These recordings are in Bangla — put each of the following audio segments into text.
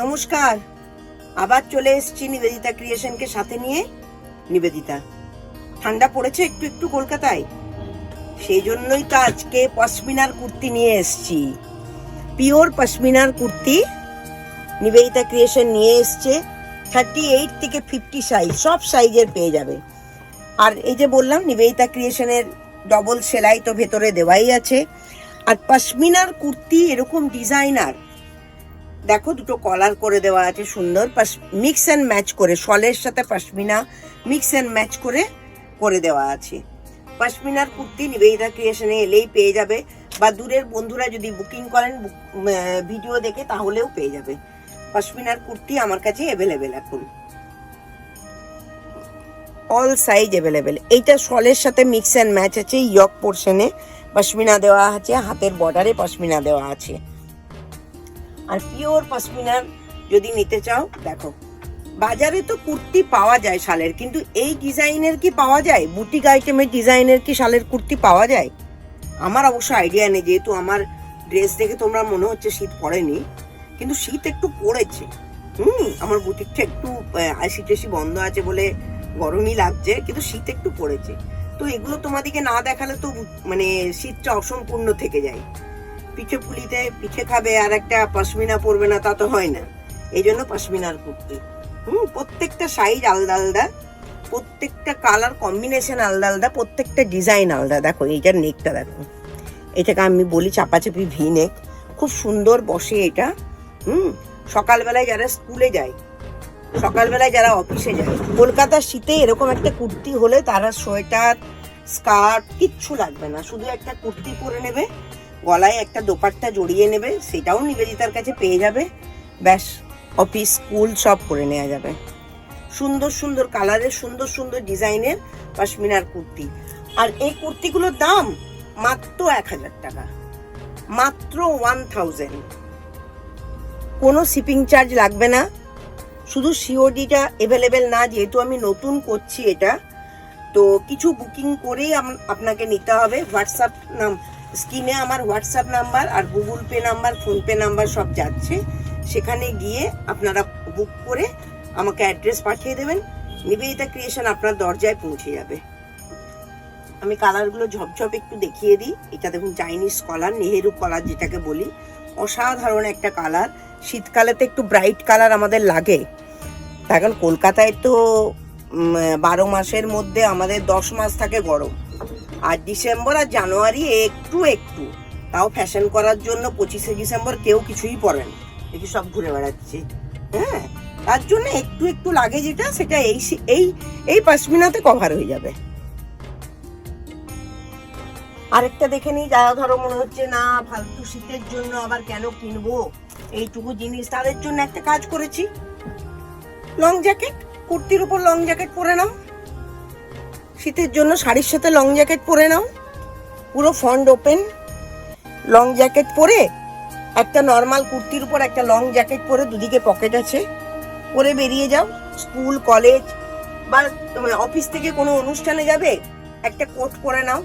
নমস্কার, আবার চলে এসেছি নিবেদিতা ক্রিয়েশনকে সাথে নিয়ে। নিবেদিতা, ঠান্ডা পড়েছে একটু একটু কলকাতায়, সেই জন্যই তো আজকে পশমিনার কুর্তি নিয়ে এসেছি। পিওর পশমিনার কুর্তি নিবেদিতা ক্রিয়েশন নিয়ে এসছে। 38 থেকে 50 সাইজ, সব সাইজের পেয়ে যাবে। আর এই যে বললাম নিবেদিতা ক্রিয়েশনের ডবল সেলাই তো ভেতরে দেওয়াই আছে। আর পশমিনার কুর্তি এরকম ডিজাইনার দেখো, দুটো কলার করে দেওয়া আছে সুন্দর, মিক্স অ্যান্ড ম্যাচ করে, শলের সাথে পশমিনা মিক্স অ্যান্ড ম্যাচ করে করে দেওয়া আছে। পশমিনার কুর্তি নিবেদিতা ক্রিয়েশনে এলেই পেয়ে যাবে, বা দূরের বন্ধুরা যদি বুকিং করেন ভিডিও দেখে তাহলেও পেয়ে যাবে। পশমিনার কুর্তি আমার কাছে অ্যাভেলেবেল এখন, অল সাইজ অ্যাভেলেবেল। এইটা শলের সাথে মিক্স অ্যান্ড ম্যাচ আছে, ইয়ক পোর্শনে পশমিনা দেওয়া আছে, হাতের বর্ডারে পশমিনা দেওয়া আছে। আর পিওর পশমিনার যদি নিতে চাও, দেখো বাজারে তো কুর্তি পাওয়া যায় শালের, কিন্তু এই ডিজাইনের কি পাওয়া যায়? বুটিক আইটেমের ডিজাইনের কি শালের কুর্তি পাওয়া যায়? আমার অবশ্য আইডিয়া নেই, যেহেতু আমার ড্রেস দেখে তোমরা মনে হচ্ছে শীত পড়েনি, কিন্তু শীত একটু পড়েছে। আমার বুটিকটা একটু আইসি টেসি বন্ধ আছে বলে গরমই লাগছে, কিন্তু শীত একটু পড়েছে। তো এগুলো তোমাদেরকে না দেখালে তো মানে শীতটা অসম্পূর্ণ থেকে যায়। পিঠে পুলিতে পিঠে খাবে আর একটা পশমিনা পরবে না, তা তো হয় না। এই জন্য পশমিনার কুর্তি। প্রত্যেকটা সাইজ আলাদা আলাদা, প্রত্যেকটা কালার কম্বিনেশন আলাদা আলাদা, প্রত্যেকটা ডিজাইন আলাদা। দেখো এইটার নেকটা দেখো, এটাকে আমি বলি চাপাচাপি ভি নেক, খুব সুন্দর বসে এটা। সকালবেলায় যারা স্কুলে যায়, সকালবেলায় যারা অফিসে যায়, কলকাতার শীতে এরকম একটা কুর্তি হলে তারা সোয়েটার স্কার্ট কিচ্ছু লাগবে না, শুধু একটা কুর্তি পরে নেবে, গলায় একটা দোপাট্টা জড়িয়ে নেবে, সেটাও নিবেদিতার কাছে পেয়ে যাবে। ব্যাস, অফিস স্কুল সব করে নেওয়া যাবে। সুন্দর সুন্দর কালারের, সুন্দর সুন্দর ডিজাইনের পশমিনার কুর্তি। আর এই কুর্তিগুলোর দাম মাত্র 1000 টাকা, মাত্র 1000। কোনো শিপিং চার্জ লাগবে না, শুধু সিওডিটা অ্যাভেলেবেল না, যেহেতু আমি নতুন করছি এটা, তো কিছু বুকিং করেই আপনাকে নিতে হবে। হোয়াটসঅ্যাপ স্ক্রিনে আমার হোয়াটসঅ্যাপ নাম্বার আর Google Pay number, PhonePe number সব যাচ্ছে, সেখানে গিয়ে আপনারা বুক করে আমাকে অ্যাড্রেস পাঠিয়ে দেবেন, নিবেদিতা ক্রিয়েশন আপনার দরজায় পৌঁছে যাবে। আমি কালারগুলো ঝপঝপ একটু দেখিয়ে দিই। এটা দেখুন চাইনিজ কলার, নেহেরু কলার যেটাকে বলি, অসাধারণ একটা কালার। শীতকালে তো একটু ব্রাইট কালার আমাদের লাগে, এখন কলকাতায় তো 12 মাসের মধ্যে আমাদের 10 মাস থাকে গরম, আর ডিসেম্বর আর জানুয়ারি একটু একটু, তাও ফ্যাশন করার জন্য 25শে ডিসেম্বর কেউ কিছুই পরে না, দেখি সব ঘুরে বেড়াচ্ছে। তার জন্য একটু একটু লাগে, যেটা সেটা এই পশমিনাতে কভার হয়ে যাবে। আরেকটা দেখে নিই, যারা ধরো মনে হচ্ছে না ফালতু শীতের জন্য আবার কেন কিনবো এইটুকু জিনিস, তাদের জন্য একটা কাজ করেছি। লং জ্যাকেট, কুর্তির উপর লং জ্যাকেট পরে নাও, শীতের জন্য শাড়ির সাথে লং জ্যাকেট পরে নাও, পুরো ফ্রন্ট ওপেন লং জ্যাকেট পরে, একটা নর্মাল কুর্তির উপর একটা লং জ্যাকেট পরে, দুদিকে পকেট আছে, পরে বেরিয়ে যাও। স্কুল কলেজ বা অফিস থেকে কোনো অনুষ্ঠানে যাবে, একটা কোট পরে নাও,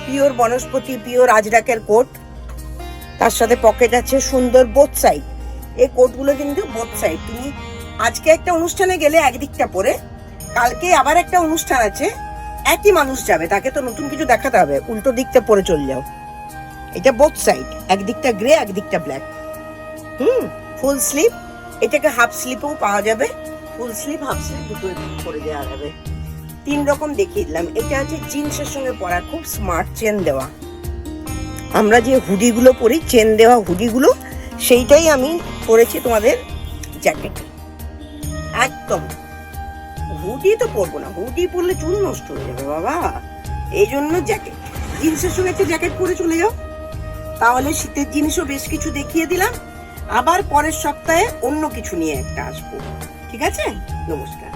পিওর বনস্পতি পিওর আজরাকের কোট, তার সাথে পকেট আছে সুন্দর বোথ সাইড। এই কোটগুলো কিন্তু বোথ সাইড, তুমি আজকে একটা অনুষ্ঠানে গেলে একদিকটা পরে, কালকে আবার একটা অনুষ্ঠান আছে, একই মানুষ যাবে, তাকে তো নতুন কিছু দেখাতে হবে, উল্টো দিকটা পরে চলে যাও। এটা বোথ সাইড, একদিকটা গ্রে একদিকটা ব্ল্যাক। ফুল স্লিভ, এটাকে হাফ স্লিভও পাওয়া যাবে, ফুল স্লিভ হাফ স্লিভ দুটো করে দেওয়া যাবে। 3 রকম দেখিয়ে দিলাম। এটা আছে জিন্সের সঙ্গে পরা, খুব স্মার্ট, চেন দেওয়া। আমরা যে হুডিগুলো পরি, চেন দেওয়া হুডিগুলো, সেইটাই আমি পরেছি তোমাদের জ্যাকেটে। একদম হুডি তো পরবো না, হুডি পরলে চুল নষ্ট হয়ে যাবে বাবা, এই জন্য জ্যাকেট, জিন্সের সঙ্গে একটা জ্যাকেট পরে চলে যাও। তাহলে শীতের জিনিসও বেশ কিছু দেখিয়ে দিলাম, আবার পরের সপ্তাহে অন্য কিছু নিয়ে একটা আসবো। ঠিক আছে, নমস্কার।